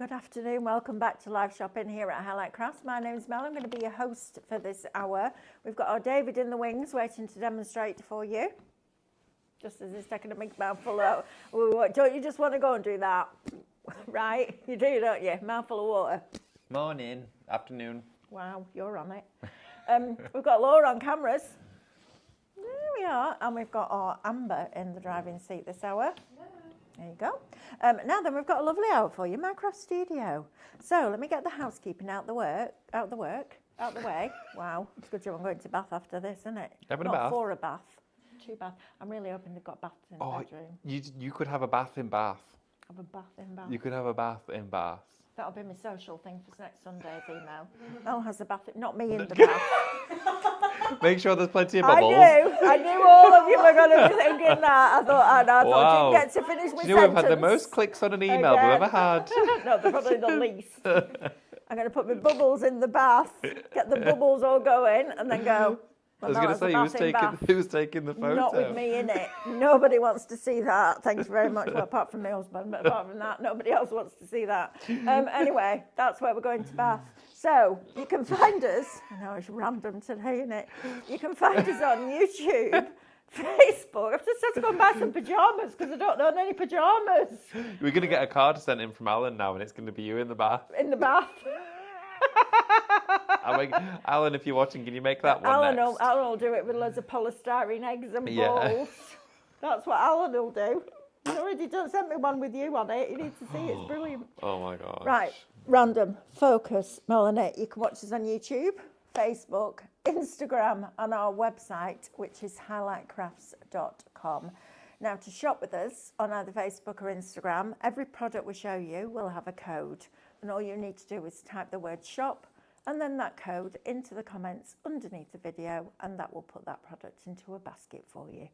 Good afternoon. Welcome back to Live Shopping here at Highlight Crafts. My name is Mel. I'm going to be your host for this hour. We've got our David in the wings waiting to demonstrate for you. Just as he's taking a big mouthful out. Don't you just want to go and do that? Right? You do, don't you? Mouthful of water. Morning, afternoon. Wow, you're on it. We've got Laura on cameras. There we are. And we've got our Amber in the driving seat this hour. There you go. Now then, we've got a lovely hour for you, Minecraft Studio. So let me get the housekeeping out the way. Wow, it's a good job I'm going to bath after this, isn't it? Having a Not bath? for a bath, 2 baths. I'm really hoping they've got baths in the bedroom. You could have a bath in Bath. Have a bath in Bath. You could have a bath in Bath. That'll be my social thing for next Sunday's email. Mel has a bath, not me in the bath. Make sure there's plenty of bubbles. I knew all of you were going to be thinking that. I thought Wow. you'd get to finish with Do you know we've had the most clicks on an email we've ever had? No, they're probably the least. I'm going to put my bubbles in the bath, get the bubbles all going, and then go. I was going to say, who was taking the photo? Not with me in it. Nobody wants to see that. Thanks very much. Well, apart from my husband, but apart from that, nobody else wants to see that. Anyway, that's where we're going to Bath. So you can find us. I know it's random today, isn't it? You can find us on YouTube, Facebook. I've just had to go and buy some pajamas because I don't own any pajamas. We're going to get a card sent in from Alan now, and it's going to be you in the bath. In the bath. Alan, if you're watching, can you make that one next? Alan will do it with loads of polystyrene eggs and balls. That's what Alan will do. He already done sent me one with you on it. You need to see it. It's brilliant. Oh my gosh. Right, random focus, Melanie. You can watch us on YouTube, Facebook, Instagram, and our website, which is highlightcrafts.com. Now, to shop with us on either Facebook or Instagram, every product we show you will have a code. And all you need to do is type the word shop and then that code into the comments underneath the video, and that will put that product into a basket for you.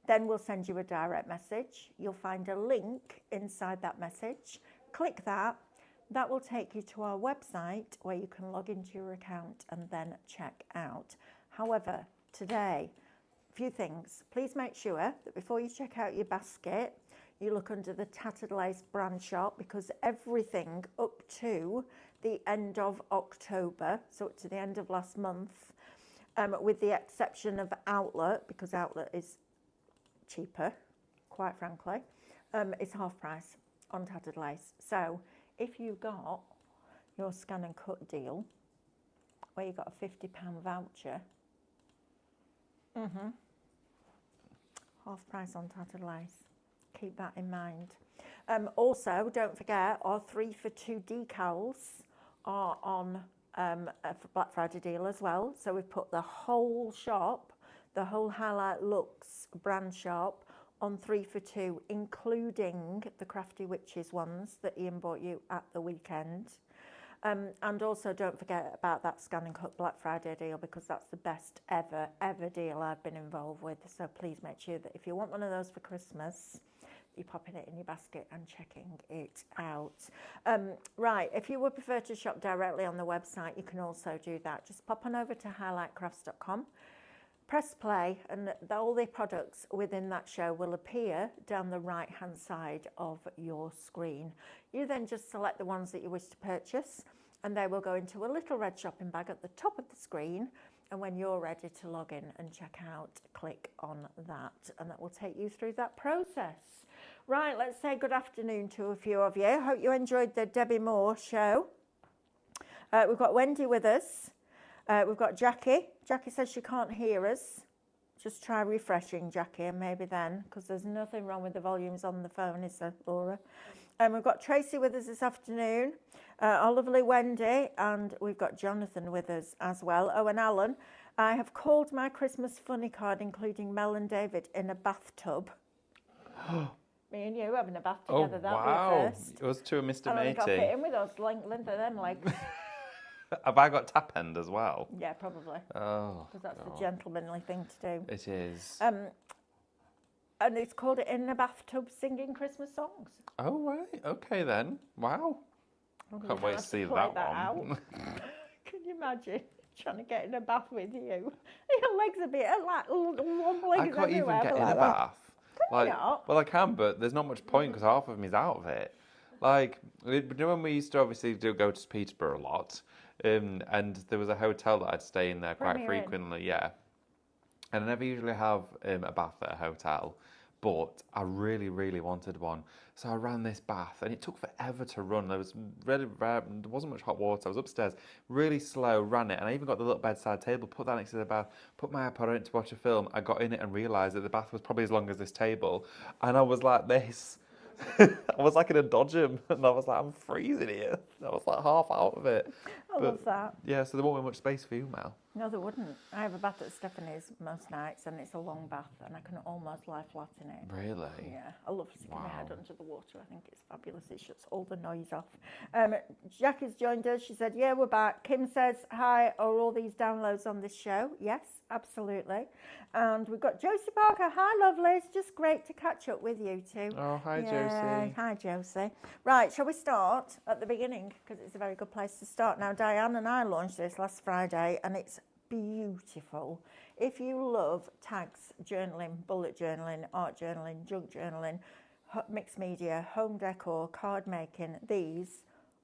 Then we'll send you a direct message. You'll find a link inside that message. Click that. That will take you to our website where you can log into your account and then check out. However, today, a few things. Please make sure that before you check out your basket, you look under the Tattered Lace brand shop, because everything up to the end of October, so up to the end of last month, with the exception of Outlet, because Outlet is cheaper, quite frankly, it's half price on Tattered Lace. So if you got your scan and cut deal, where you got a £50 voucher, half price on Tattered Lace. Keep that in mind. Also, don't forget, our 3 for 2 decals are on for Black Friday deal as well. So we've put the whole shop, the whole Highlight Looks brand shop, on 3 for 2, including the Crafty Witches ones that Ian bought you at the weekend. And also don't forget about that Scan and Cut Black Friday deal, because that's the best ever deal I've been involved with. So please make sure that if you want one of those for Christmas, you're popping it in your basket and checking it out. Right, if you would prefer to shop directly on the website, you can also do that. Just pop on over to highlightcrafts.com, press play, and all the products within that show will appear down the right-hand side of your screen. You then just select the ones that you wish to purchase, and they will go into a little red shopping bag at the top of the screen. And when you're ready to log in and check out, click on that, and that will take you through that process. Right, let's say good afternoon to a few of you. Hope you enjoyed the Debbie Moore show. We've got Wendy with us. We've got Jackie. Jackie says she can't hear us. Just try refreshing, Jackie, and maybe then, because there's nothing wrong with the volumes on the phone, is there, Laura? We've got Tracy with us this afternoon, our lovely Wendy, and we've got Jonathan with us as well. Oh, and Alan. I have called my Christmas funny card, including Mel and David, in a bathtub. Me and you having a bath together, that'll be a first. It was to a Mr. And Matey. I've got to fit in with us, length of them legs. Have I got tap end as well? Yeah, probably. Oh, because that's the gentlemanly thing to do. It is. And it's called In a Bathtub Singing Christmas Songs. Oh, right. Okay, then. Wow. Can't wait to see that one. Can you imagine trying to get in a bath with you? Your legs a bit like wobbling. I can't even get in a bath. Like, well, I can, but there's not much point because half of me is out of it. Like, you know when we used to obviously go to Peterborough a lot, and there was a hotel that I'd stay in there quite Premier Inn. frequently, yeah. And I never usually have a bath at a hotel, but I really, really wanted one. So I ran this bath, and it took forever to run. There wasn't much hot water. I was upstairs, really slow, ran it, and I even got the little bedside table, put that next to the bath, put my iPod on it to watch a film. I got in it and realised that the bath was probably as long as this table, and I was like this. I was like in a dodgem, and I was like, I'm freezing here. I was like half out of it. I love that. Yeah, so there won't be much space for you, Mel. No, there wouldn't. I have a bath at Stephanie's most nights, and it's a long bath, and I can almost lie flat in it. Really? Yeah, I love sticking my head Wow. under the water. I think it's fabulous. It shuts all the noise off. Jack has joined us. She said, yeah, we're back. Kim says, hi, are all these downloads on this show? Yes, absolutely. And we've got Josie Parker. Hi, lovelies. Just great to catch up with you two. Oh, hi, Yeah, Josie. hi, Josie. Right, shall we start at the beginning? Because it's a very good place to start. Now, Diane and I launched this last Friday, and it's beautiful. If you love tags, journaling, bullet journaling, art journaling, junk journaling, mixed media, home decor, card making, these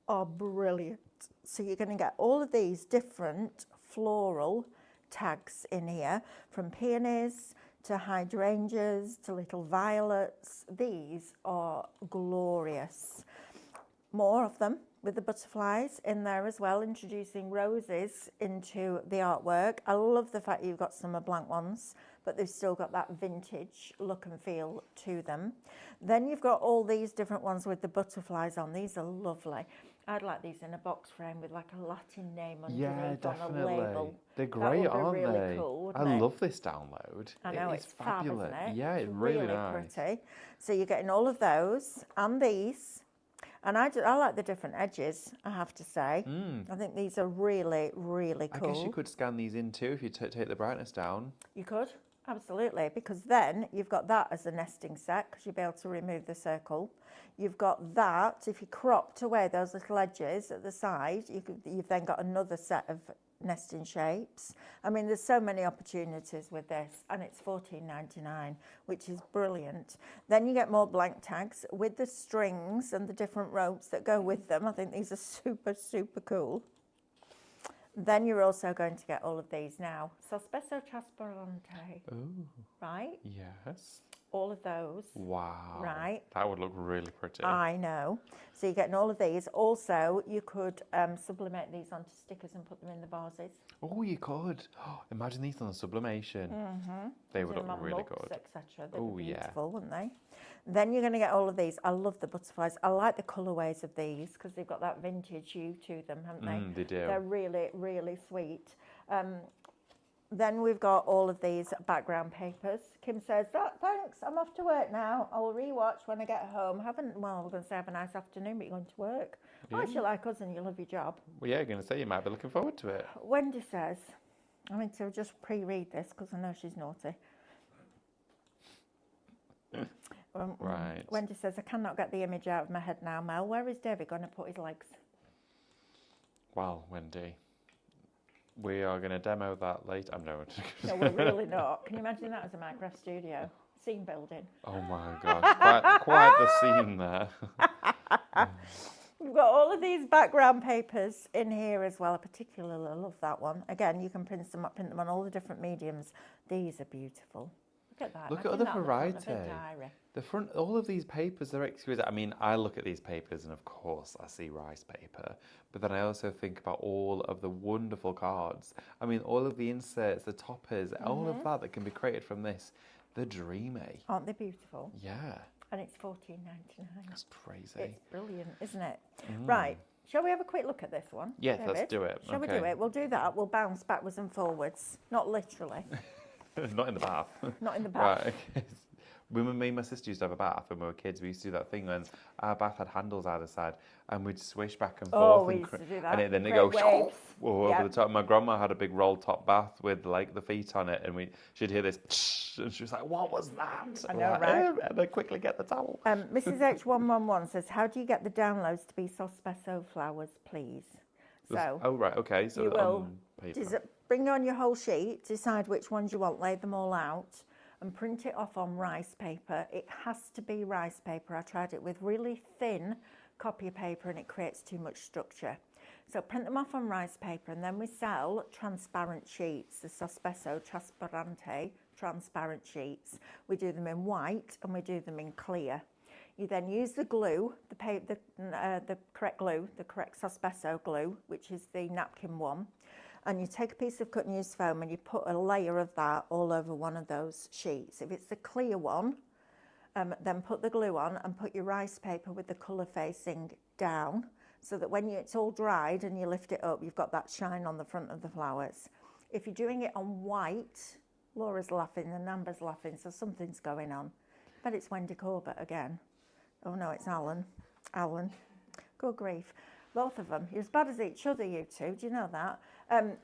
are brilliant. So you're going to get all of these different floral tags in here, from peonies to hydrangeas to little violets. These are glorious. More of them with the butterflies in there as well, introducing roses into the artwork. I love the fact you've got some blank ones, but they've still got that vintage look and feel to them. Then you've got all these different ones with the butterflies on. These are lovely. I'd like these in a box frame with like a Latin name underneath on a label. They're That great, would be aren't really they? cool, I wouldn't it? love this download. I know, It's it's fab, fabulous. isn't it? Yeah, it's really nice. pretty. So you're getting all of those and these. And I like the different edges, I have to say. I think these are really, really cool. I guess you could scan these in too if you take the brightness down. You could, absolutely, because then you've got that as a nesting set, because you'll be able to remove the circle. You've got that, if you cropped away those little edges at the side, you've then got another set of nesting shapes. I mean, there's so many opportunities with this, and it's $14.99, which is brilliant. Then you get more blank tags with the strings and the different ropes that go with them. I think these are super, super cool. Then you're also going to get all of these now. Sospeso trasparente, Oh, right? yes. All of those. Wow. Right. That would look really pretty. I know. So you're getting all of these. Also, you could sublimate these onto stickers and put them in the vases. Oh, you could. Oh, imagine these on the sublimation. They would Put them look on really mugs, good. etc. They'd Oh, be yeah. beautiful, wouldn't they? Then you're going to get all of these. I love the butterflies. I like the colourways of these because they've got that vintage hue to them, haven't they? They do. They're really, really sweet. Then we've got all of these background papers. Kim says, thanks, I'm off to work now. I'll rewatch when I get home. We're going to say have a nice afternoon, but you're going to work. Yeah. Well, if you like us and you love your job. Well, yeah, you're going to say you might be looking forward to it. Wendy says, I mean to just pre-read this because I know she's naughty. Right. Wendy says, I cannot get the image out of my head now, Mel. Where is David going to put his legs? Well, Wendy, we are going to demo that later. I'm no. No, we're really not. Can you imagine that as a Minecraft studio? Scene building. Oh my gosh, quite the scene there. We've got all of these background papers in here as well. I particularly love that one. Again, you can print them on all the different mediums. These are beautiful. Look at that. Look at Imagine the that on variety. front of a diary. The front, all of these papers are exquisite. I mean, I look at these papers and of course I see rice paper, but then I also think about all of the wonderful cards. I mean, all of the inserts, the toppers, all of that can be created from this. They're dreamy. Aren't they beautiful? Yeah, And it's $14.99. that's crazy. It's brilliant, isn't it? Right. Shall we have a quick look at this one? Yes, David? let's do it. Shall we Okay. do it? We'll do that. We'll bounce backwards and forwards. Not literally. Not in the bath. Not in the bath. Right. Okay. When me and my sister used to have a bath when we were kids, we used to do that thing when our bath had handles either side and we'd swish back and Oh, forth. we and used to do that. And then they Great go waves. over Yep. the top. My grandma had a big roll top bath with like the feet on it, and she'd hear this, and she was like, "What was that?" I I'm know, like, right? And then quickly get the towel. Mrs. H111 says, how do you get the downloads to be Sospeso flowers, please? So Oh right, okay. So you will paper. bring on your whole sheet, decide which ones you want, lay them all out, and print it off on rice paper. It has to be rice paper. I tried it with really thin copy paper and it creates too much structure. So print them off on rice paper, and then we sell transparent sheets, the Sospeso Trasparente transparent sheets. We do them in white and we do them in clear. You then use the glue, the correct glue, the correct Sospeso glue, which is the napkin one, and you take a piece of cut and use foam and you put a layer of that all over one of those sheets. If it's the clear one, then put the glue on and put your rice paper with the colour facing down, so that when it's all dried and you lift it up, you've got that shine on the front of the flowers. If you're doing it on white, Laura's laughing and Amber's laughing, so something's going on. But it's Wendy Corbett again. Oh no, it's Alan. Alan. Good grief. Both of them. You're as bad as each other, you two. Do you know that?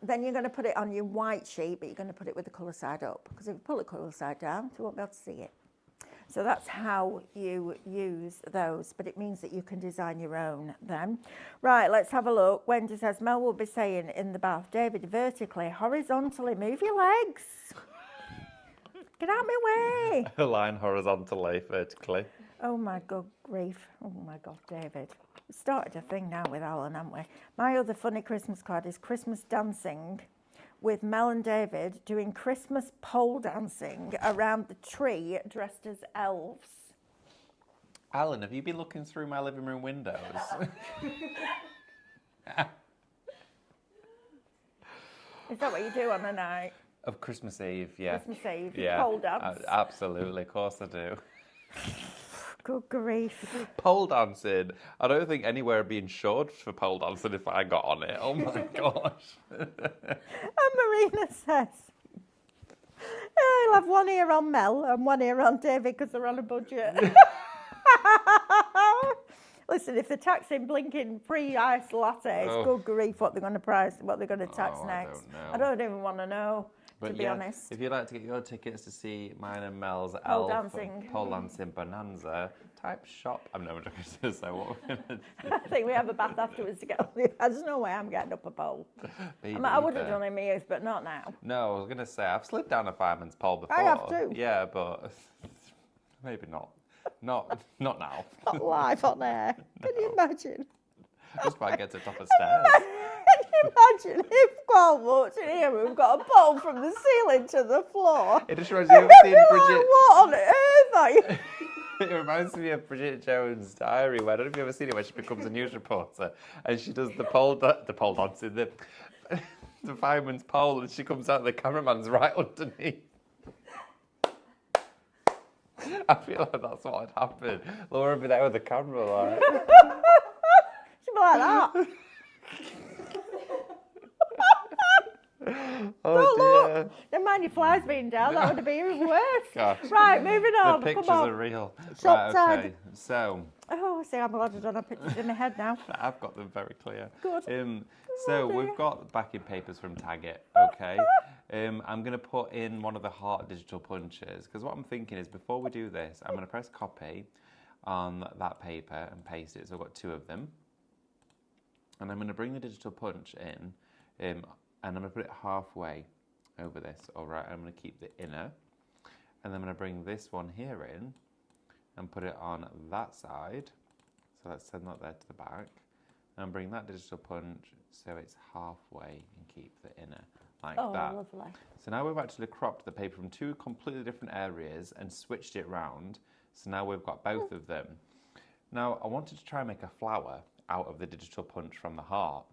Then you're going to put it on your white sheet, but you're going to put it with the colour side up. Because if you pull the colour side down, you won't be able to see it. So that's how you use those, but it means that you can design your own then. Right, let's have a look. Wendy says, Mel will be saying in the bath, David, vertically, horizontally, move your legs. Get out of my way. Align horizontally, vertically. Oh my God, grief. Oh my God, David. We started a thing now with Alan, haven't we? My other funny Christmas card is Christmas dancing with Mel and David doing Christmas pole dancing around the tree dressed as elves. Alan, have you been looking through my living room windows? Is that what you do on a night? Of Christmas Eve, yeah. Christmas Eve, you yeah. pole dance? Absolutely, of course I do. Good grief. Pole dancing. I don't think anywhere would be insured for pole dancing if I got on it. Oh my gosh. And Marina says, I'll have one ear on Mel and one ear on David because they're on a budget. Listen, if they're taxing blinking pre-ice lattes, good grief, what they're going to price, what they're going to tax next. I don't even want to know. But to be honest. If you'd like to get your tickets to see mine and Mel's pole dancing bonanza type shop, I'm never going to say what we're going to do. I think we have a bath afterwards to get on the. There's no way I'm getting up a pole. I would have done it in my youth, but not now. No, I was going to say, I've slid down a fireman's pole before. I have too. Yeah, but maybe not. Not now. Not live on air. Can you imagine? Just about to get to the top of stairs. Can you imagine if Paul walked in here and we've got a pole from the ceiling to the floor? It just reminds me of seeing Bridget. Like, what on earth are you? It reminds me of Bridget Jones' Diary, where I don't know if you've ever seen it, where she becomes a news reporter and she does the pole dancing, the fireman's pole, and she comes out and the cameraman's right underneath. I feel like that's what would happen. Laura would be there with the camera, like. She'd be like that. Oh dear. Look, never mind your flies being down, that would have been even worse. Gosh. Right, moving on. The pictures Come on. are real. Shop Right, okay. tag. So. Oh, see, I'm glad I don't have pictures in my head now. I've got them very clear. Good. So we've got backing papers from Taggart, okay? I'm going to put in one of the heart digital punches, because what I'm thinking is before we do this, I'm going to press copy on that paper and paste it. So I've got two of them. And I'm going to bring the digital punch in, and I'm going to put it halfway over this. All right, I'm going to keep the inner. And then I'm going to bring this one here in and put it on that side. So let's send that there to the back. And bring that digital punch so it's halfway and keep the inner like that. Oh, lovely. So now we've actually cropped the paper from two completely different areas and switched it round. So now we've got both of them. Now I wanted to try and make a flower out of the digital punch from the heart.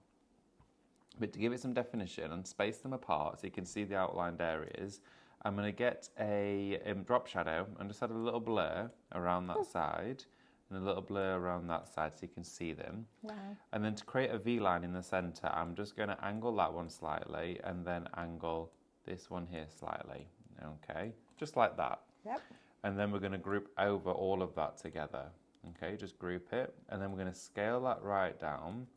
But to give it some definition and space them apart so you can see the outlined areas, I'm going to get a drop shadow and just add a little blur around that side and a little blur around that side so you can see them. Wow. And then to create a V-line in the centre, I'm just going to angle that one slightly and then angle this one here slightly. Okay, just like that. Yep. And then we're going to group over all of that together. Okay, just group it. And then we're going to scale that right down.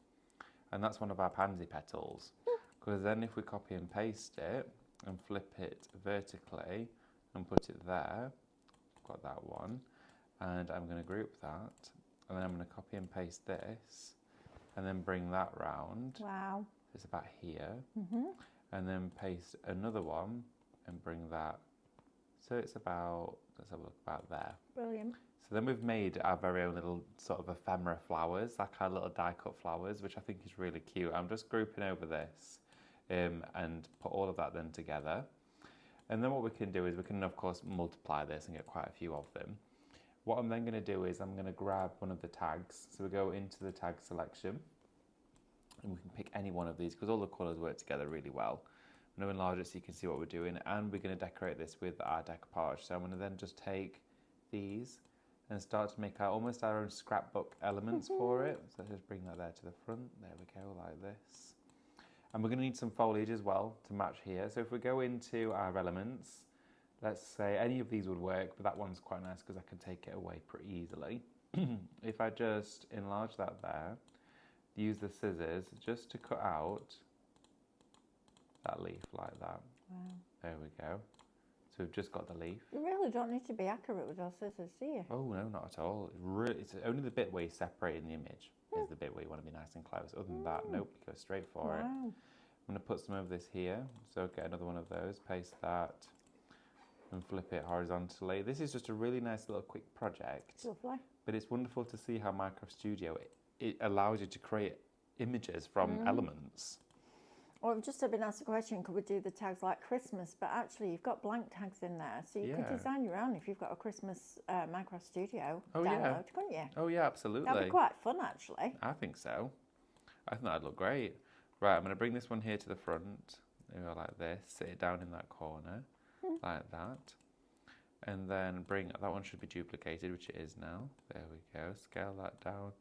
And that's one of our pansy petals. Because then if we copy and paste it and flip it vertically and put it there, got that one. And I'm going to group that. And then I'm going to copy and paste this. And then bring that round. Wow. It's about here. Mm-hmm. And then paste another one and bring that So it's about, let's have a look about there. Brilliant. So then we've made our very own little sort of ephemera flowers, like our little die cut flowers, which I think is really cute. I'm just grouping over this and put all of that then together. And then what we can do is we can, of course, multiply this and get quite a few of them. What I'm then going to do is I'm going to grab one of the tags. So we go into the tag selection and we can pick any one of these because all the colours work together really well. I'm going to enlarge it so you can see what we're doing, and we're going to decorate this with our decoupage. So I'm going to then just take these and start to make almost our own scrapbook elements for it. So let's just bring that there to the front. There we go, like this. And we're going to need some foliage as well to match here. So if we go into our elements, let's say any of these would work, but that one's quite nice because I can take it away pretty easily. If I just enlarge that there, use the scissors just to cut out that leaf like that. Wow. There we go. So we've just got the leaf. You really don't need to be accurate with those scissors, do you? Oh no, not at all. It's only the bit where you're separating the image is the bit where you want to be nice and close. Other than that, nope, you go straight for it. I'm going to put some of this here. So get another one of those, paste that, and flip it horizontally. This is just a really nice little quick project. Lovely. But it's wonderful to see how Minecraft Studio, it allows you to create images from elements. Or just been asked a question, could we do the tags like Christmas? But actually, you've got blank tags in there, so you could design your own if you've got a Christmas Minecraft Studio download, couldn't you? Oh yeah, absolutely. That'd be quite fun, actually. I think so. I think that'd look great. Right, I'm going to bring this one here to the front. There we go, like this. Sit it down in that corner, like that. And then that one should be duplicated, which it is now. There we go. Scale that down.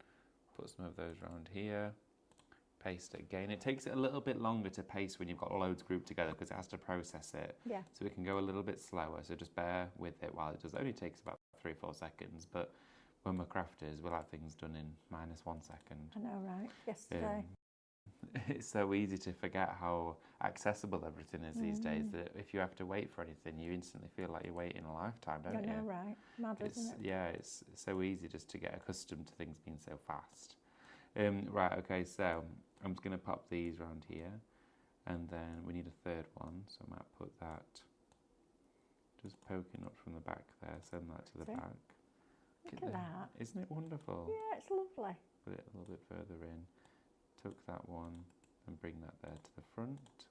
Put some of those around here. Paste it again. It takes it a little bit longer to paste when you've got loads grouped together because it has to process it. Yeah. So it can go a little bit slower. So just bear with it while it does. It only takes about 3 or 4 seconds. But when we're crafters, we like things done in -1 second. I know, right? Yesterday. It's so easy to forget how accessible everything is these days that if you have to wait for anything, you instantly feel like you're waiting a lifetime, don't you? I know, right? Mad, isn't it? Yeah, it's so easy just to get accustomed to things being so fast. Right, okay, so I'm just going to pop these around here, and then we need a third one, so I might put that just poking up from the back there, send that to the back. Look at that. Isn't it wonderful? Yeah, it's lovely. Put it a little bit further in, tuck that one, and bring that there to the front.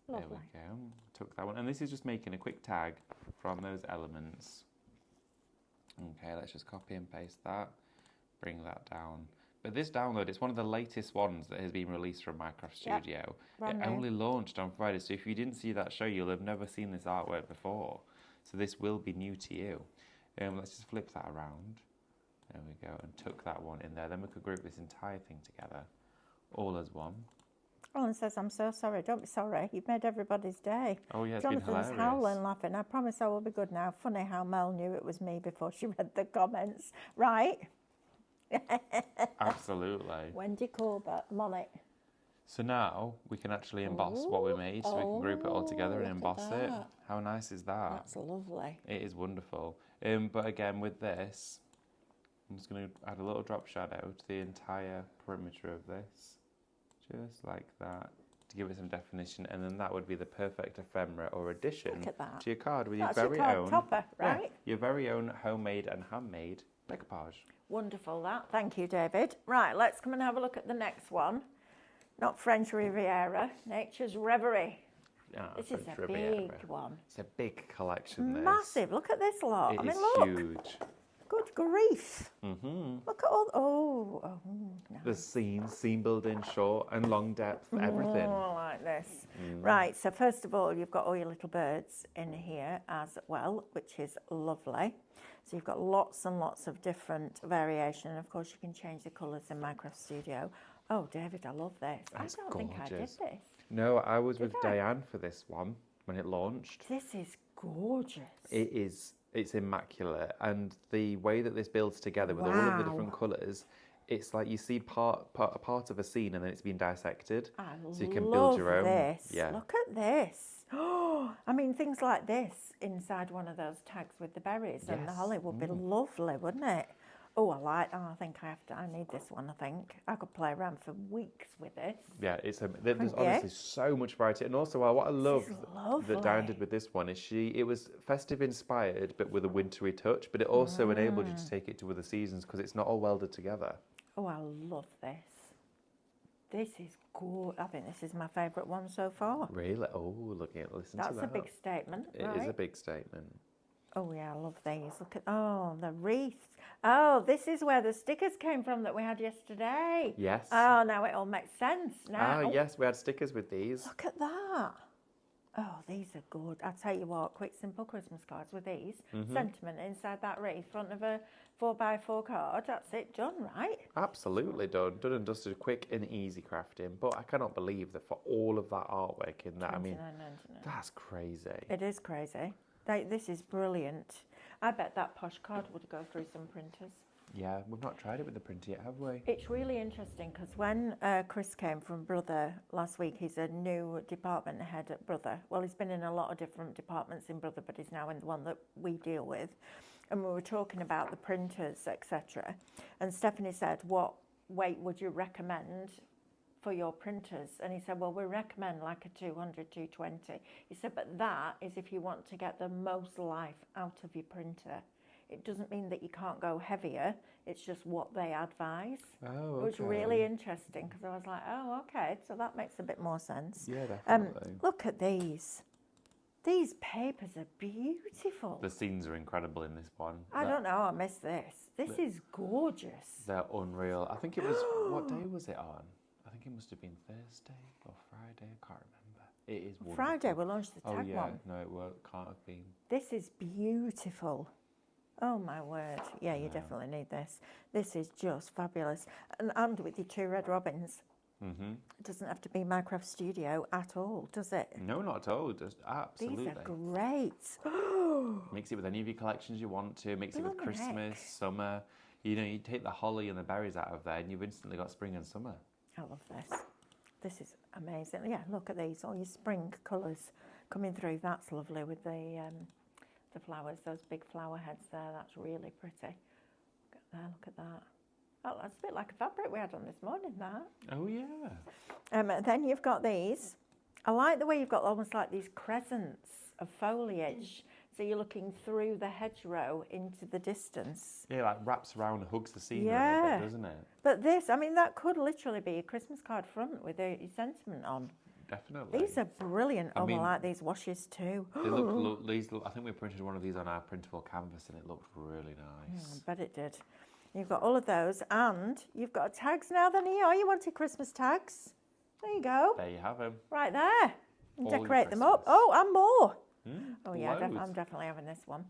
Lovely. There we go, tuck that one, and this is just making a quick tag from those elements. Okay, let's just copy and paste that, bring that down. But this download, it's one of the latest ones that has been released from Minecraft Studio. It only launched on Friday, so if you didn't see that show, you'll have never seen this artwork before. So this will be new to you. Let's just flip that around. There we go, and tuck that one in there. Then we could group this entire thing together, all as one. Alan says, I'm so sorry. Don't be sorry. You've made everybody's day. Oh yeah, it's Jonathan's been hilarious. howling, laughing. I promise I will be good now. Funny how Mel knew it was me before she read the comments. Right? Absolutely. Wendy Corbett, Monik. So now we can actually emboss what we made, so we can group it all together and emboss it. How nice is that? That's lovely. It is wonderful. But again, with this, I'm just going to add a little drop shadow to the entire perimeter of this, just like that, to give it some definition, and then that would be the perfect ephemera or addition to your card with your very own topper, right? Yeah, your very own homemade and handmade decoupage. Wonderful that. Thank you, David. Right, let's come and have a look at the next one. Not French Riviera, Nature's Reverie. Oh, this is a Riviera. big one. It's a big collection. Massive. Look at this lot. It is look. huge. Good grief. Look at all. Oh, no. The scene building, short and long depth, everything. Oh, like this. Right, so first of all, you've got all your little birds in here as well, which is lovely. So you've got lots and lots of different variation. And of course, you can change the colours in Minecraft Studio. Oh, David, I love this. That's I don't think I did this. No, I was with Diane for this one when it launched. This is gorgeous. It is. It's immaculate. And the way that this builds together with all of the different colours, it's like you see part of a scene and then it's been dissected. So you can build your own. This. Yeah. Look at this. Oh, I mean, things like this inside one of those tags with the berries and the holly would be lovely, wouldn't it? Oh, I think I need this one, I think. I could play around for weeks with this. Yeah, there's Couldn't honestly you? so much variety, and also what I love is that Diane did lovely. with this one is it was festive inspired, but with a wintry touch. But it also enabled you to take it to other seasons because it's not all welded together. Oh, I love this. This is good. I think this is my favourite one so far. Really? Oh, listen to That's that. a big statement, It right? is a big statement. Oh yeah, I love these. Look at, oh, the wreaths. Oh, this is where the stickers came from that we had yesterday. Yes. Oh, now it all makes sense now. Ah, yes, we had stickers with these. Look at that. Oh, these are good. I tell you what, quick, simple Christmas cards with these. Sentiment inside that wreath, front of a 4x4 card. That's it, done, right? Absolutely done. Done and dusted, quick and easy crafting. But I cannot believe that for all of that artwork in that, I mean, $29.99. that's crazy. It is crazy. This is brilliant. I bet that posh card would go through some printers. Yeah, we've not tried it with the printer yet, have we? It's really interesting because when Chris came from Brother last week, he's a new department head at Brother. Well, he's been in a lot of different departments in Brother, but he's now in the one that we deal with. And we were talking about the printers, etc. And Stephanie said, what weight would you recommend for your printers? And he said, well, we recommend like a 200, 220. He said, but that is if you want to get the most life out of your printer. It doesn't mean that you can't go heavier. It's just what they advise. Oh, okay. It was really interesting because I was like, oh, okay, so that makes a bit more sense. Yeah, definitely. Look at these. These papers are beautiful. The scenes are incredible in this one. I don't know, I missed this. This is gorgeous. They're unreal. I think it was, what day was it on? I think it must have been Thursday or Friday. I can't remember. It is wonderful. Friday we launched the tag Oh, yeah. one. No, it can't have been. This is beautiful. Oh my word. Yeah, you definitely need this. This is just fabulous. And with your 2 red robins. It doesn't have to be Minecraft Studio at all, does it? No, not at all. Just absolutely. These are great. Mix it with any of your collections you want to. Mix it with Blimey heck. Christmas, summer. You know, you take the holly and the berries out of there and you've instantly got spring and summer. I love this. This is amazing. Yeah, look at these. All your spring colours coming through. That's lovely with the flowers, those big flower heads there. That's really pretty. Look at there, look at that. Oh, that's a bit like a fabric we had on this morning, that. Oh, yeah. Then you've got these. I like the way you've got almost like these crescents of foliage. So you're looking through the hedgerow into the distance. Yeah, like wraps around and hugs the scene a Yeah. little bit, doesn't it? But this, I mean, that could literally be a Christmas card front with a sentiment on. Definitely. These are brilliant. I I mean, like these washes too. They look, these look, I think we printed one of these on our printable canvas and it looked really nice. I bet it did. You've got all of those, and you've got tags now then here. You wanted Christmas tags. There you go. There you have them. Right there. And All your decorate them up. Christmas. Oh, and more. Oh yeah, loads. I'm definitely having this one.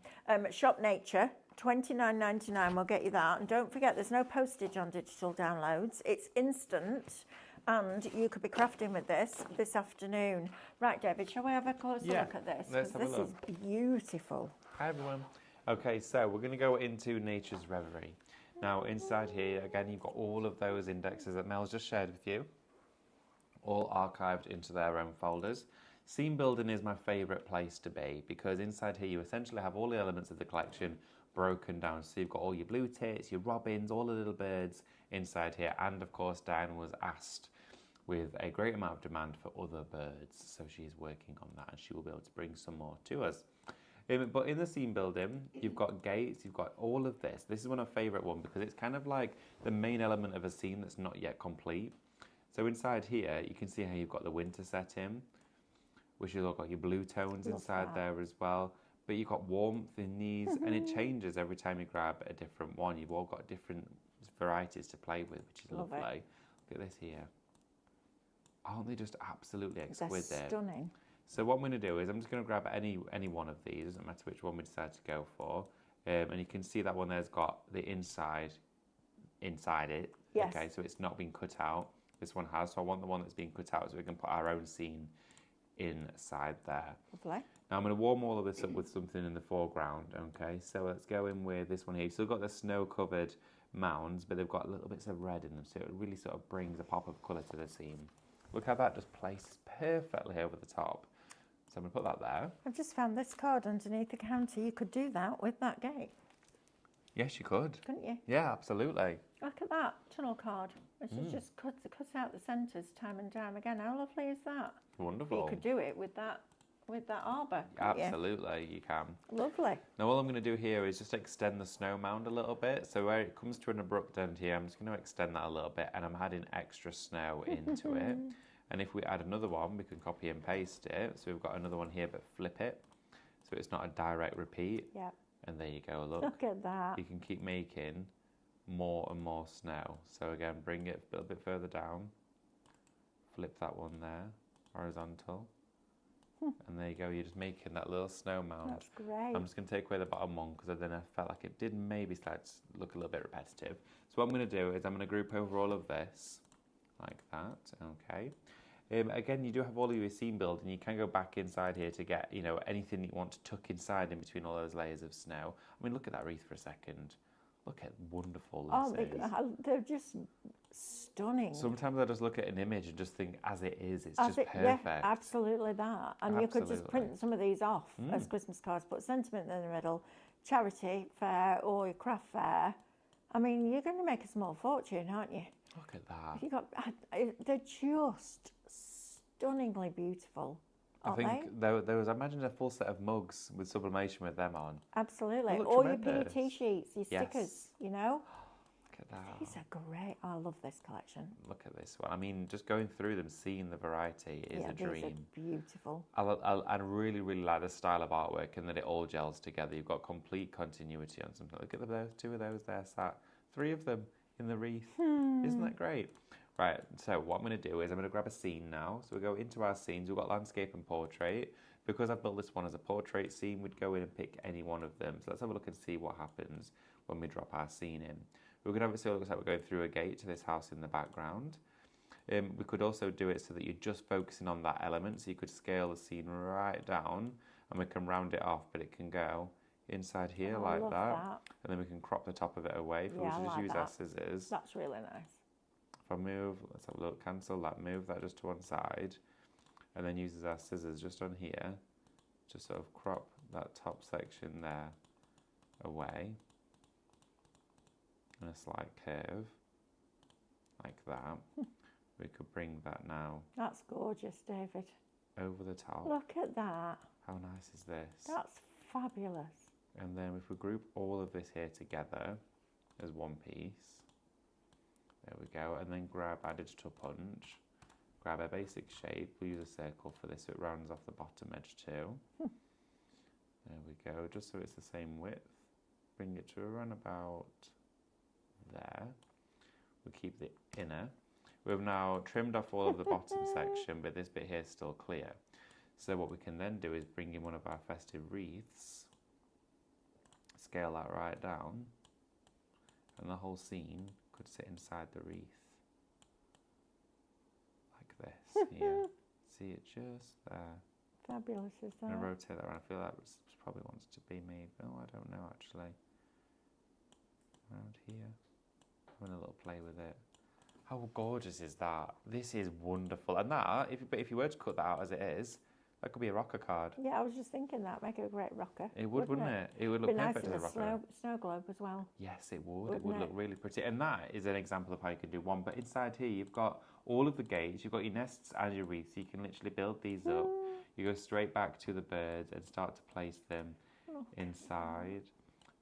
Shop Nature, $29.99. We'll get you that. And don't forget, there's no postage on digital downloads. It's instant, and you could be crafting with this afternoon. Right, David, shall we have a closer look at this? let's 'Cause have a this is beautiful. Hi everyone. Okay, so we're going to go into Nature's Reverie. Now inside here, again, you've got all of those indexes that Mel's just shared with you, all archived into their own folders. Scene building is my favourite place to be because inside here you essentially have all the elements of the collection broken down. So you've got all your blue tits, your robins, all the little birds inside here. And of course, Diane was asked with a great amount of demand for other birds. So she's working on that and she will be able to bring some more to us. But in the scene building, you've got gates, you've got all of this. This is one of my favourite ones because it's kind of like the main element of a scene that's not yet complete. So inside here, you can see how you've got the winter setting, which you've got your blue tones inside there as well. But you've got warmth in these, and it changes every time you grab a different one. You've all got different varieties to play with, which is lovely. Look at this here. Aren't they just absolutely exquisite? They're stunning. So what I'm going to do is I'm just going to grab any one of these. Doesn't matter which one we decide to go for. And you can see that one there's got the inside it. Yes. Okay, so it's not been cut out. This one has. So I want the one that's been cut out so we can put our own scene inside there. Lovely. Now I'm going to warm all of this up with something in the foreground. Okay, so let's go in with this one here. You've still got the snow-covered mounds, but they've got little bits of red in them, so it really sort of brings a pop of colour to the scene. Look how that just places perfectly over the top. So I'm going to put that there. I've just found this card underneath the counter. You could do that with that gate. Yes, you could. couldn't you? Yeah, absolutely. Look at that tunnel card. And she just cuts out the centres time and time again. How lovely is that? But Wonderful. you could do it with that arbor, couldn't Absolutely, you can. you? Lovely. Now all I'm going to do here is just extend the snow mound a little bit. So where it comes to an abrupt end here, I'm just going to extend that a little bit, and I'm adding extra snow into it. And if we add another one, we can copy and paste it. So we've got another one here, but flip it. So it's not a direct repeat. Yeah. And there you go, look. Look at that. You can keep making more and more snow. So again, bring it a little bit further down. Flip that one there, horizontal. And there you go, you're just making that little snow mound. That's great. I'm just going to take away the bottom one because then I felt like it did maybe start to look a little bit repetitive. So what I'm going to do is I'm going to group over all of this like that, okay. Again, you do have all of your scene build, and you can go back inside here to get, you know, anything you want to tuck inside in between all those layers of snow. I mean, look at that wreath for a second. Look at wonderful this is. They're just stunning. Sometimes I just look at an image and just think, as it is, it's just perfect. Yeah, absolutely that. And you could just print some of these off as Christmas cards, put sentiment in the middle, charity fair or your craft fair. I mean, you're going to make a small fortune, aren't you? Look at that. You got, they're just stunningly beautiful, I aren't they? think there was, I imagine a full set of mugs with sublimation with them on. Absolutely. Look Or tremendous. your PET sheets, your Yes. stickers, you know? Look at that. These are great. I love this collection. Look at this one. I mean, just going through them, seeing the variety is a These are dream. beautiful. I really, really like the style of artwork and that it all gels together. You've got complete continuity on something. Look at those two of those there sat. 3 of them in the wreath. Isn't that great? Right, so what I'm going to do is I'm going to grab a scene now. So we go into our scenes. We've got landscape and portrait. Because I've built this one as a portrait scene, we'd go in and pick any one of them. So let's have a look and see what happens when we drop our scene in. We're going to have it so it looks like we're going through a gate to this house in the background. We could also do it so that you're just focusing on that element. So you could scale the scene right down and we can round it off, but it can go inside here like love that. And then we can crop the top of it away. If we Yeah, were to I just like use that. our scissors. That's really nice. If I move, let's have a look, cancel that, move that just to one side, and then uses our scissors just on here, just sort of crop that top section there away, and a slight curve, like that. We could bring that now That's gorgeous, David. over the top. Look at that. How nice is this? That's fabulous. And then if we group all of this here together as one piece, there we go, and then grab our digital punch, grab a basic shape, we'll use a circle for this so it rounds off the bottom edge too. There we go, just so it's the same width. Bring it to around about there. We'll keep the inner. We've now trimmed off all of the bottom section, but this bit here is still clear. So what we can then do is bring in one of our festive wreaths, scale that right down, and the whole scene could sit inside the wreath. Like this, here. See it just there. Fabulous, is I'm that? going to rotate that around. I feel like this probably wants to be made. Oh, I don't know actually. Around here. Having a little play with it. How gorgeous is that? This is wonderful. And that, if you were to cut that out as it is, that could be a rocker card. Yeah, I was just thinking that. Make it a great rocker. It would, wouldn't it? It would look Be nice perfect in as a a rocker. snow globe as well. Yes, it would. It Wouldn't would it? look really pretty. And that is an example of how you can do one. But inside here, you've got all of the gates. You've got your nests and your wreaths. So you can literally build these up. You go straight back to the birds and start to place them inside.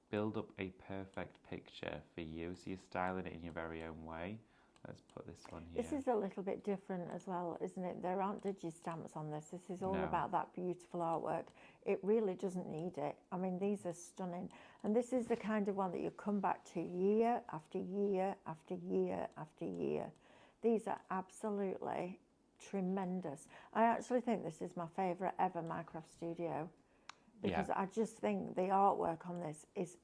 Build up a perfect picture for you. So you're styling it in your very own way. Let's put this one here. This is a little bit different as well, isn't it? There aren't digi-stamps on this. This is all No. about that beautiful artwork. It really doesn't need it. I mean, these are stunning. And this is the kind of one that you come back to year after year after year after year. These are absolutely tremendous. I actually think this is my favourite ever Minecraft Studio because I just think the artwork on this is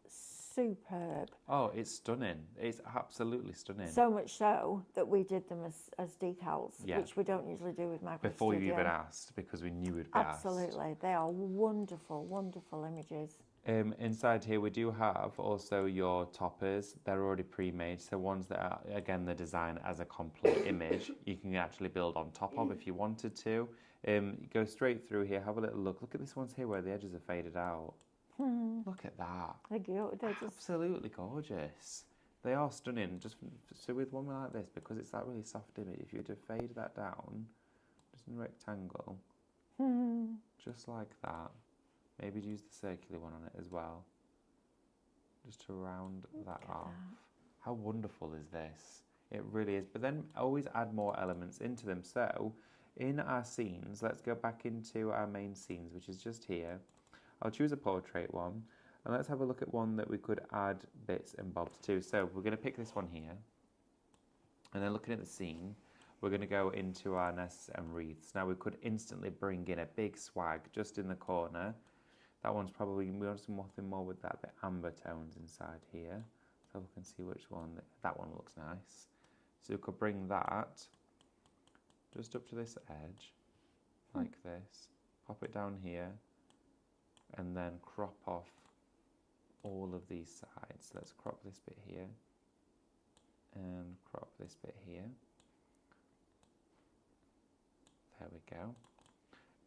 superb. Oh, it's stunning. It's absolutely stunning. So much so that we did them as decals, Yeah. which we don't usually do with Minecraft Before you Studio. even asked, because we knew we'd be asked. Absolutely. They are wonderful, wonderful images. Inside here we do have also your toppers. They're already pre-made, so ones that are, again, they're designed as a complete image you can actually build on top of if you wanted to. You go straight through here, have a little look. Look at this ones here where the edges are faded out. Look at that. They're just Absolutely gorgeous. They are stunning. So with one like this, because it's that really soft image, if you were to fade that down, just in a rectangle, just like that. Maybe use the circular one on it as well, just to round that off. How wonderful is this? It really is. But then always add more elements into them. So in our scenes, let's go back into our main scenes, which is just here. I'll choose a portrait one, and let's have a look at one that we could add bits and bobs to. So we're going to pick this one here, and then looking at the scene, we're going to go into our nests and wreaths. Now we could instantly bring in a big swag just in the corner. That one's probably, we want something more with that bit amber tones inside here. So we can see which one, that one looks nice. So we could bring that just up to this edge, like this, pop it down here, and then crop off all of these sides. Let's crop this bit here, and crop this bit here. There we go.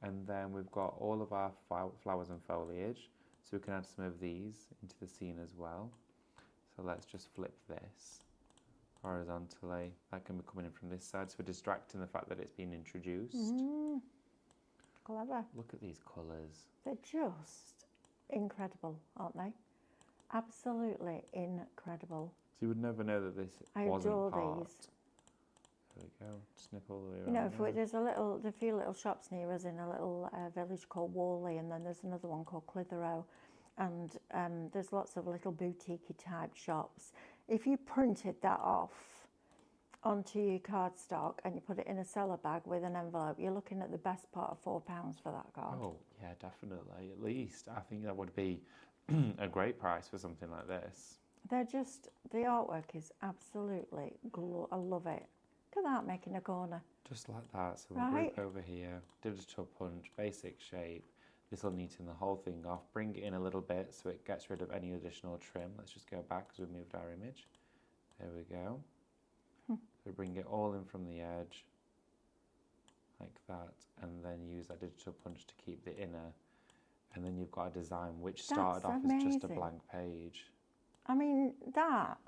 And then we've got all of our flowers and foliage, so we can add some of these into the scene as well. So let's just flip this horizontally. That can be coming in from this side, so we're distracting the fact that it's been introduced. Clever. Look at these colours. They're just incredible, aren't they? Absolutely incredible. So you would never know that this I wasn't adore part. these. There we go. Snip all the way around. You know, there. there's a few little shops near us in a little village called Worley, and then there's another one called Clitheroe, and there's lots of little boutique type shops. If you printed that off onto your cardstock and you put it in a cellar bag with an envelope, you're looking at the best part of £4 for that card. Oh, yeah, definitely. At least. I think that would be a great price for something like this. They're just, the artwork is absolutely, I love it. Look at that, making a corner. Just like that. So we'll Right. group over here, digital punch, basic shape. This will neaten the whole thing off. Bring it in a little bit so it gets rid of any additional trim. Let's just go back because we moved our image. There we go. So bring it all in from the edge, like that, and then use that digital punch to keep the inner. And then you've got a design which started off as just a blank page. I mean, that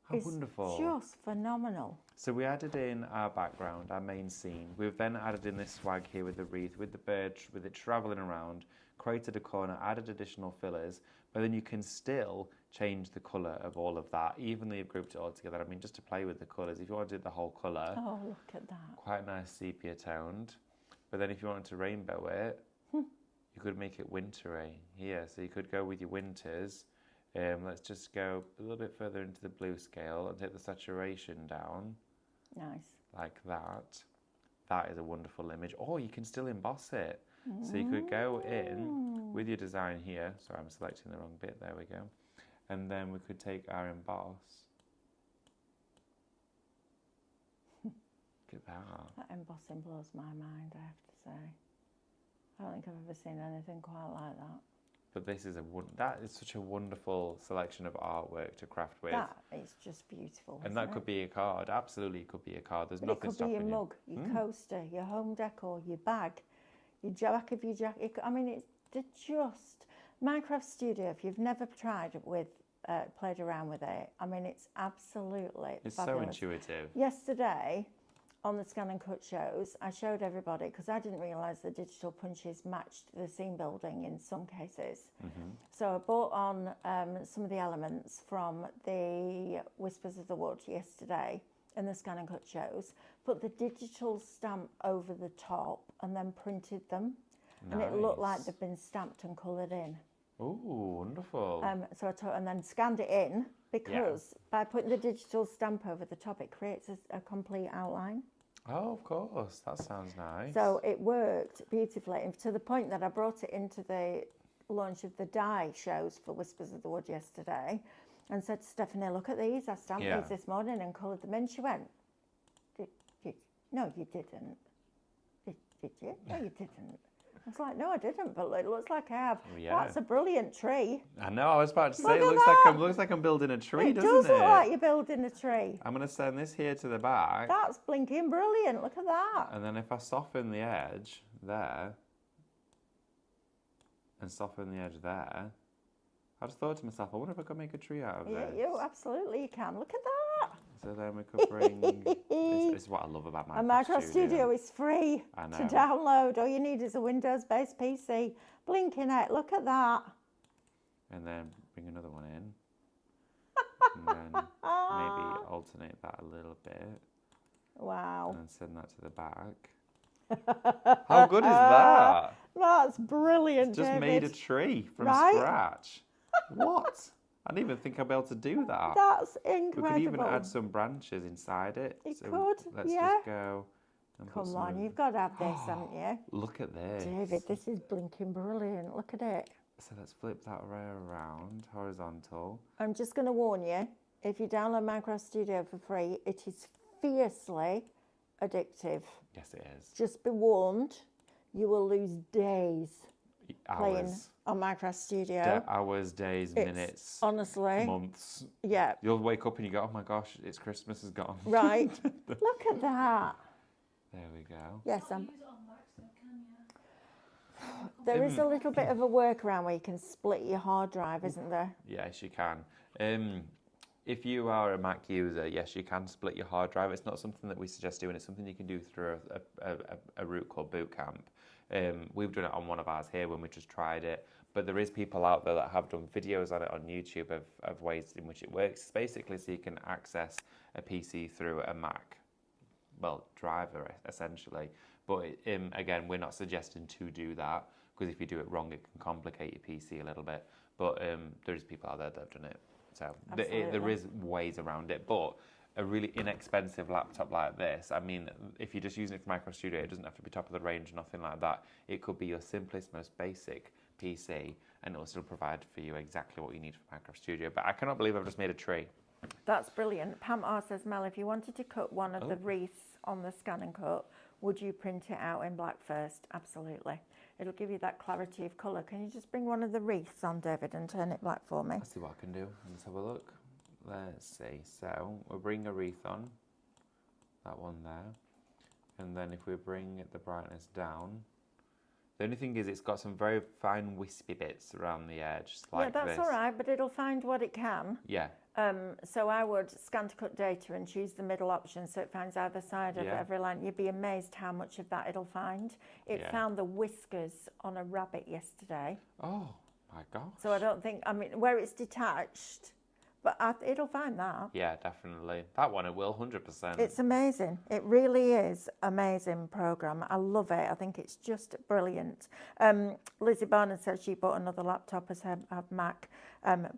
How is wonderful. just phenomenal. So we added in our background, our main scene. We've then added in this swag here with the wreath, with the bird, with it travelling around, created a corner, added additional fillers, but then you can still change the colour of all of that, even though you've grouped it all together. I mean, just to play with the colours, if you wanted the whole colour, Oh, look at that. quite nice sepia toned, but then if you wanted to rainbow it, you could make it wintry here. So you could go with your winters. Let's just go a little bit further into the blue scale and take the saturation down. Nice. Like that. That is a wonderful image. Or you can still emboss it. So you could go in with your design here. Sorry, I'm selecting the wrong bit. There we go. And then we could take our emboss. Look at that. That embossing blows my mind, I have to say. I don't think I've ever seen anything quite like that. But this is that is such a wonderful selection of artwork to craft with. That is just beautiful. And that could be a card. Absolutely, it could be a card. There's But nothing it could be stopping your you. mug, your coaster, your home decor, your bag, your back of your jacket. I mean, it's just Minecraft Studio. If you've never tried with, played around with it, I mean, it's absolutely It's fabulous. so intuitive. Yesterday, on the Scan and Cut shows, I showed everybody, because I didn't realise the digital punches matched the scene building in some cases. So I bought on some of the elements from the Whispers of the Wood yesterday in the Scan and Cut shows, put the digital stamp over the top and then printed them. And it looked like Nice. they'd been stamped and coloured in. Ooh, wonderful. So I took and then scanned it in, because by putting the digital stamp over the top, it creates a complete outline. Oh, of course. That sounds nice. So it worked beautifully, and to the point that I brought it into the launch of the die shows for Whispers of the Wood yesterday and said to Stephanie, look at these, I stamped these this morning and coloured them in. She went, no, you didn't. Did you? No, you didn't. I was like, no, I didn't, but it looks like I have. Yeah. That's a brilliant tree. I know, I was about to say, Look it at looks like I'm building a tree, It doesn't does it? look like you're building a tree. I'm going to send this here to the back. That's blinking brilliant. Look at that. And then if I soften the edge there, and soften the edge there. I just thought to myself, I wonder if I could make a tree out of Yeah, this. you absolutely you can. Look at that. So then we could bring. It's what I love about A Minecraft Minecraft Studio is free I to know. download. All you need is a Windows-based PC. Blinking it. Look at that. And then bring another one in. And then maybe alternate that a little bit. Wow. And then send that to the back. How good is that? That's brilliant, Just David. made a tree from Right? scratch. What? I didn't even think I'd be able to do that. That's We incredible. could even add some branches inside it. You So could, let's yeah. just go and put Come some on, of- you've got to have this, haven't you? Look at this. David, this is blinking brilliant. Look at it. So let's flip that right around, horizontal. I'm just going to warn you, if you download Minecraft Studio for free, it is fiercely addictive. Yes, it is. Just be warned, you will lose days playing Hours. on Minecraft Studio. Hours, days, It's minutes, honestly, months. yeah, You'll wake up and you go, oh my gosh, it's Christmas is gone. right. Look at that. There we go. Yes, Use it on wax though, can you? there is a little bit of a workaround where you can split your hard drive, isn't there? Yes, you can. If you are a Mac user, yes, you can split your hard drive. It's not something that we suggest doing. It's something you can do through a route called Boot Camp. We've done it on one of ours here when we just tried it. But there is people out there that have done videos on it on YouTube of ways in which it works. It's basically so you can access a PC through a Mac, well, driver essentially. But again, we're not suggesting to do that because if you do it wrong, it can complicate your PC a little bit. But there is people out there that have done it. So there Absolutely. is ways around it. But a really inexpensive laptop like this, I mean, if you're just using it for Minecraft Studio, it doesn't have to be top of the range, nothing like that. It could be your simplest, most basic PC, and it will still provide for you exactly what you need for Minecraft Studio. But I cannot believe I've just made a tree. That's brilliant. Pam R says, Mel, if you wanted to cut one of the wreaths on the Scan and Cut, would you print it out in black first? Absolutely. It'll give you that clarity of colour. Can you just bring one of the wreaths on, David, and turn it black for me? Let's see what I can do. Let's have a look. Let's see. So we'll bring a wreath on, that one there. And then if we bring the brightness down, the only thing is it's got some very fine wispy bits around the edge, like yeah, that's this. all right, but it'll find what it can. Yeah, So I would scan to cut data and choose the middle option so it finds either side of Yeah. every line. You'd be amazed how much of that it'll find. It Yeah. found the whiskers on a rabbit yesterday. Oh my gosh. So I don't think, I mean, where it's detached, but it'll find that. Yeah, definitely. That one it will, 100%. It's amazing. It really is amazing program. I love it. I think it's just brilliant. Lizzie Barnard says she bought another laptop as her Mac,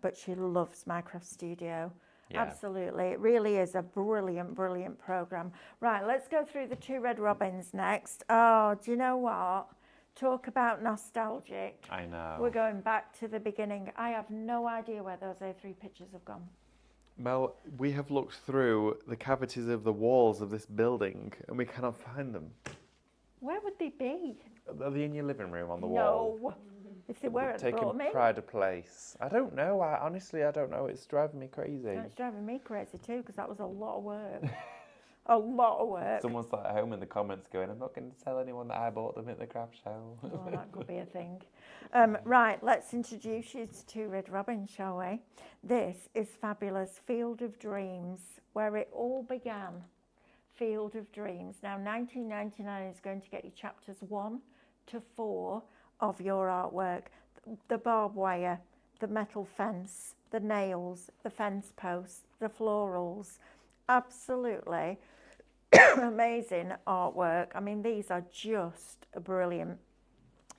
but she loves Minecraft Studio. Yeah. Absolutely. It really is a brilliant, brilliant program. Right, let's go through the two Red Robins next. Oh, do you know what? Talk about nostalgic. I know. We're going back to the beginning. I have no idea where those A3 pictures have gone. Mel, we have looked through the cavities of the walls of this building and we cannot find them. Where would they be? Are they in your living room on the wall? No. If they were, I'd Taking brought them in. pride of place. I don't know. Honestly, I don't know. It's driving me crazy. No, it's driving me crazy too because that was a lot of work. A lot of work. Someone's at home in the comments going, I'm not going to tell anyone that I bought them at the craft show. Well, that could be a thing. Right, let's introduce you to Two Red Robins, shall we? This is fabulous Field of Dreams, where it all began. Field of Dreams. Now, 1999 is going to get you chapters 1 to 4 of your artwork. The barbed wire, the metal fence, the nails, the fence posts, the florals. Absolutely amazing artwork. I mean, these are just brilliant.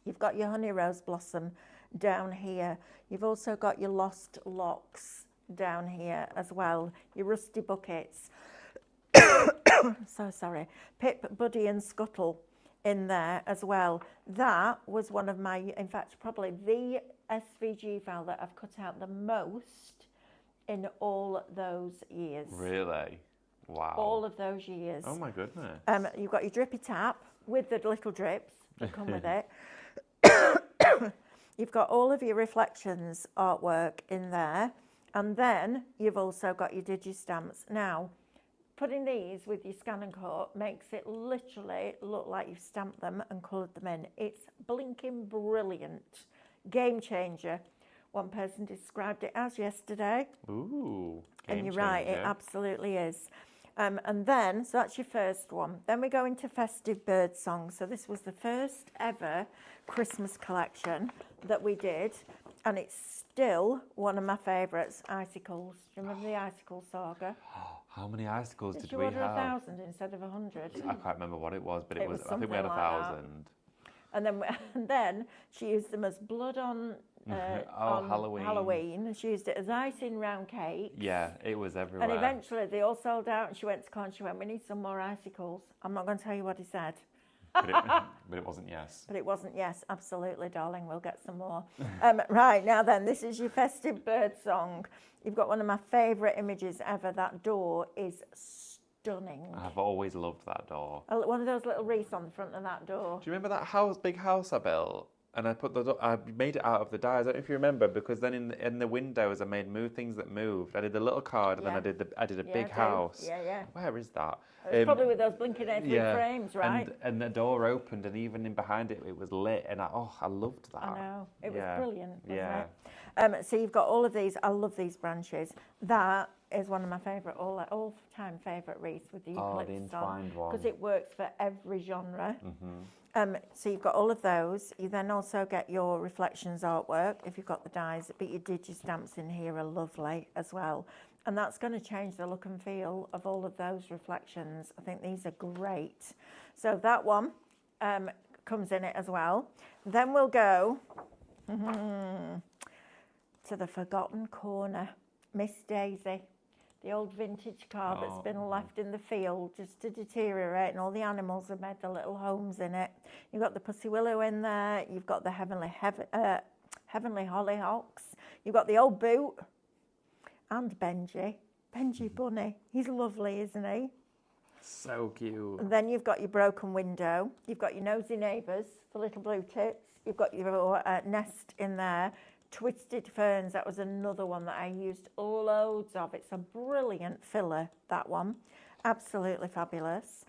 You've got your honey rose blossom down here. You've also got your lost locks down here as well. Your rusty buckets. So sorry. Pip, Buddy and Scuttle in there as well. That was one of my, in fact, probably the SVG file that I've cut out the most in all those years. Really? Wow. All of those years. Oh my goodness. You've got your drippy tap with the little drips that come with it. You've got all of your reflections artwork in there. And then you've also got your digi-stamps. Now, putting these with your Scan and Cut makes it literally look like you've stamped them and coloured them in. It's blinking brilliant. game changer. One person described it as yesterday. Ooh, And game you're right, it changer. absolutely is. And then, so that's your first one. Then we go into festive bird songs. So this was the first ever Christmas collection that we did, and it's still one of my favourites, Icicles. Do you remember the Icicle saga? How many icicles Did did you we order have? 1,000 instead of 100? I can't remember what it was, but It it was. was I think we had something like that. 1,000. And then she used them as blood on, on Halloween. Halloween. And she used it as icing round cakes. Yeah, it was everywhere. And eventually they all sold out, and she went to Con. She went, "We need some more icicles." I'm not going to tell you what he said, but it wasn't yes. but it wasn't yes. Absolutely, darling. We'll get some more. Right, now then, this is your festive bird song. You've got one of my favourite images ever. That door is stunning. I've always loved that door. One of those little wreaths on the front of that door. Do you remember that big house I built? And I put I made it out of the die. I don't know if you remember, because then in the windows I made things that moved. I did the little card, and Yeah. then I did a Yeah, I big do. house. Yeah. Where is that? It's probably with those blinking A3 frames, right? And the door opened, and even in behind it, it was lit, and I loved that. I know. It was Yeah. brilliant, wasn't Yeah. it? So you've got all of these. I love these branches. That is one of my favourite, all-time favourite wreaths with the Oh, the eucalyptus on, entwined one. because it works for every genre. Mm-hmm. So you've got all of those. You then also get your reflections artwork if you've got the dies, but your digi-stamps in here are lovely as well. And that's going to change the look and feel of all of those reflections. I think these are great. So that one comes in it as well. Then we'll go to the forgotten corner. Miss Daisy, the old vintage car that's been left in the field just to deteriorate, and all the animals have made their little homes in it. You've got the Pussy Willow in there. You've got the Heavenly Hollyhocks. You've got the old boot. And Benji Bunny. He's lovely, isn't he? So cute. And then you've got your broken window. You've got your nosy neighbours, the little blue tits. You've got your nest in there. Twisted Ferns, that was another one that I used loads of. It's a brilliant filler, that one. Absolutely fabulous.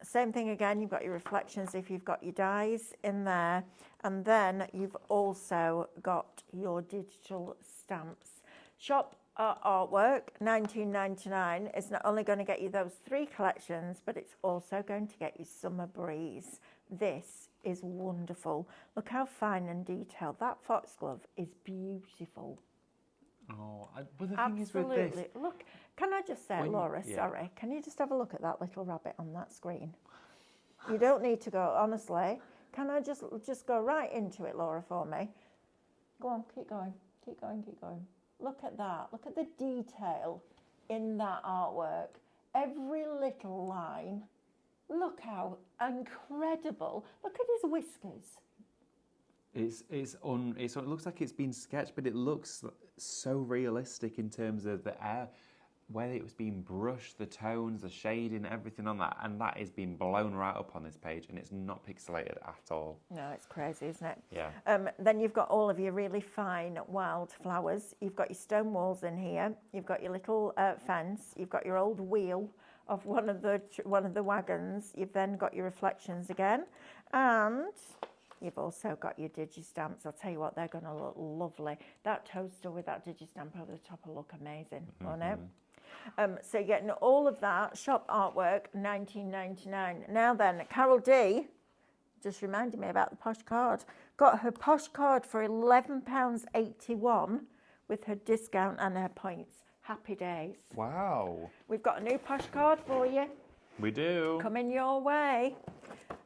Same thing again, you've got your reflections if you've got your dies in there. And then you've also got your digital stamps. Shop artwork, $19.99, is not only going to get you those 3 collections, but it's also going to get you Summer Breeze. This is wonderful. Look how fine and detailed. That foxglove is beautiful. Oh, but the thing is with this, Absolutely. Look, can I just say, When you- Laura, yeah. sorry, can you just have a look at that little rabbit on that screen? You don't need to go, honestly. Can I just go right into it, Laura, for me? Go on, keep going. Look at that. Look at the detail in that artwork. Every little line. Look how incredible. Look at his whiskers. it looks like it's been sketched, but it looks so realistic in terms of the air, where it was being brushed, the tones, the shading, everything on that, and that is being blown right up on this page, and it's not pixelated at all. No, it's crazy, isn't it? Yeah. Then you've got all of your really fine wild flowers. You've got your stone walls in here. You've got your little fence. You've got your old wheel of one of the wagons. You've then got your reflections again, and you've also got your digi-stamps. I'll tell you what, they're going to look lovely. That toaster with that digi-stamp over the top will look amazing, won't it? So you're getting all of that. Shop artwork, $19.99. Now then, Carol D just reminded me about the posh card. Got her posh card for £11.81 with her discount and her points. Happy days. Wow. We've got a new posh card for you. We do. Coming your way.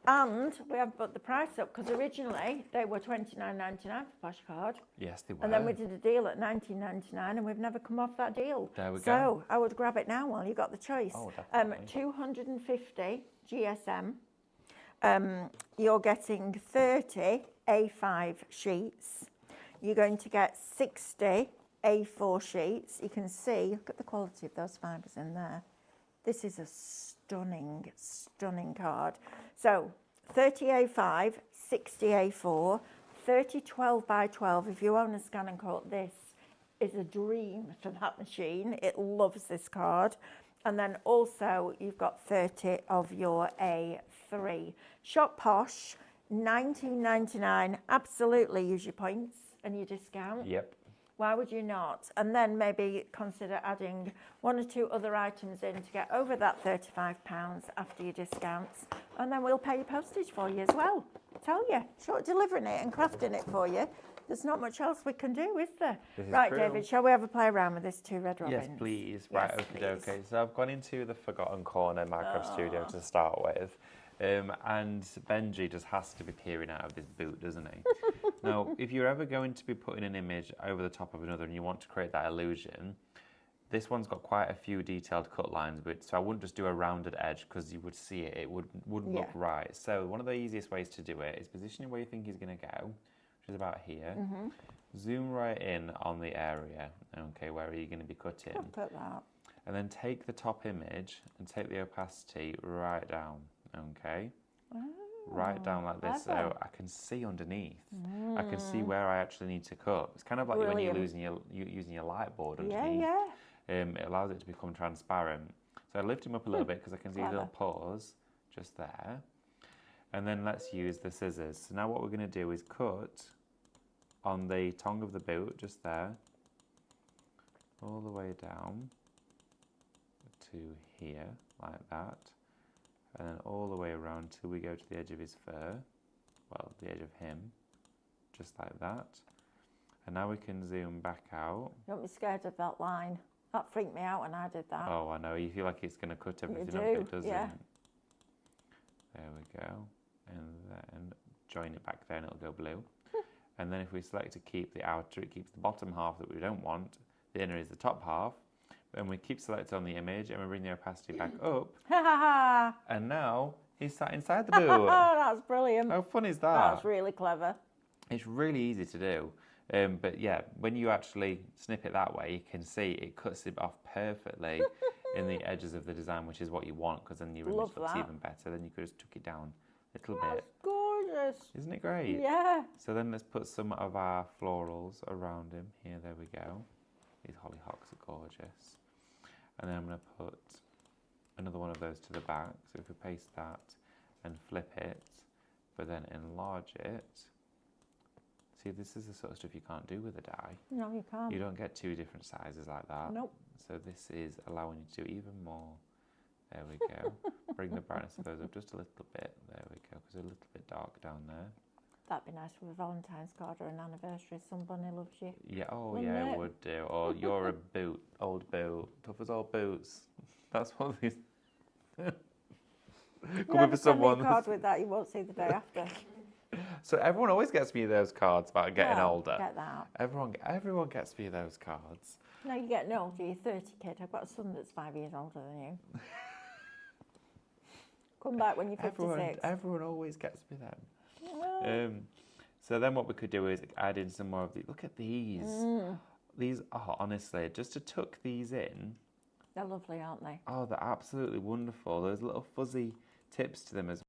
And we have put the price up because originally they were $29.99 for posh card. Yes, they were. And then we did a deal at $19.99 and we've never come off that deal. There we go. So I would grab it now while you got the choice. Oh, definitely. 250 GSM. You're getting 30 A5 sheets. You're going to get 60 A4 sheets. You can see, look at the quality of those fibres in there. This is a stunning, stunning card. So 30 A5, 60 A4, 30 12 by 12. If you own a Scan and Cut, this is a dream for that machine. It loves this card. And then also you've got 30 of your A3. Shop Posh, 19.99. Absolutely use your points and your discount. Yep. Why would you not? And then maybe consider adding 1 or 2 other items in to get over that £35 after your discounts. And then we'll pay your postage for you as well. Tell you, short delivering it and crafting it for you. There's not much else we can do, is there? This is Right, true. David, shall we have a play around with this 2 red robins? Yes, please. Right, Yes, okay, please. okay. So I've gone into the Forgotten Corner Minecraft Studio to start with. And Benji just has to be peering out of this boot, doesn't he? Now, if you're ever going to be putting an image over the top of another and you want to create that illusion, this one's got quite a few detailed cut lines, but so I wouldn't just do a rounded edge because you would see it, it wouldn't look right. So one of the easiest ways to do it is position it where you think he's going to go, which is about here. Zoom right in on the area, okay, where are you going to be cutting? I'll put that. And then take the top image and take the opacity right down, okay? Right down like this, clever. so I can see underneath. I can see where I actually need to cut. It's kind of like when you're using your light board underneath. Yeah, It allows it to become transparent. So I lift him up a little bit because I can see his little paws just there. And then let's use the scissors. So now what we're going to do is cut on the tongue of the boot, just there, all the way down to here, like that. And then all the way around till we go to the edge of his fur, well, the edge of him, just like that. And now we can zoom back out. Don't be scared of that line. That freaked me out when I did that. Oh, I know, you feel like it's going to cut everything up, do, it doesn't. yeah. There we go. And then join it back there and it'll go blue. And then if we select to keep the outer, it keeps the bottom half that we don't want. The inner is the top half. And we keep selected on the image and we bring the opacity back up. Ha ha ha! And now he's sat inside the boot. That's brilliant. How fun is that? That's really clever. It's really easy to do. But yeah, when you actually snip it that way, you can see it cuts it off perfectly in the edges of the design, which is what you want, because then your image Love looks that. even better. Then you could just tuck it down a little That's bit. gorgeous. Isn't it great? Yeah. So then let's put some of our florals around him. Here, there we go. These hollyhocks are gorgeous. And then I'm going to put another one of those to the back. So if we paste that and flip it, but then enlarge it. See, this is the sort of stuff you can't do with a die. No, you can't. You don't get 2 different sizes like that. Nope. So this is allowing you to do even more. There we go. Bring the brightness of those up just a little bit. There we go, because they're a little bit dark down there. That'd be nice for a Valentine's card or an anniversary. Somebody loves you. Yeah, oh Wouldn't yeah, it? it would do. Or you're a boot, old boot, tough as old boots. That's what these. You Coming never for send me a someone. card with that, you won't see the day after. So everyone always gets me those cards about getting Well, older. Get that. Everyone gets me those cards. No, you're getting older. You're 30, kid. I've got a son that's 5 years older than you. Come back when you're 56. Everyone always gets me them. Well, So then what we could do is add in some more of the. Look at these. These are honestly just to tuck these in. they're lovely, aren't they? Oh, they're absolutely wonderful. There's little fuzzy tips to them as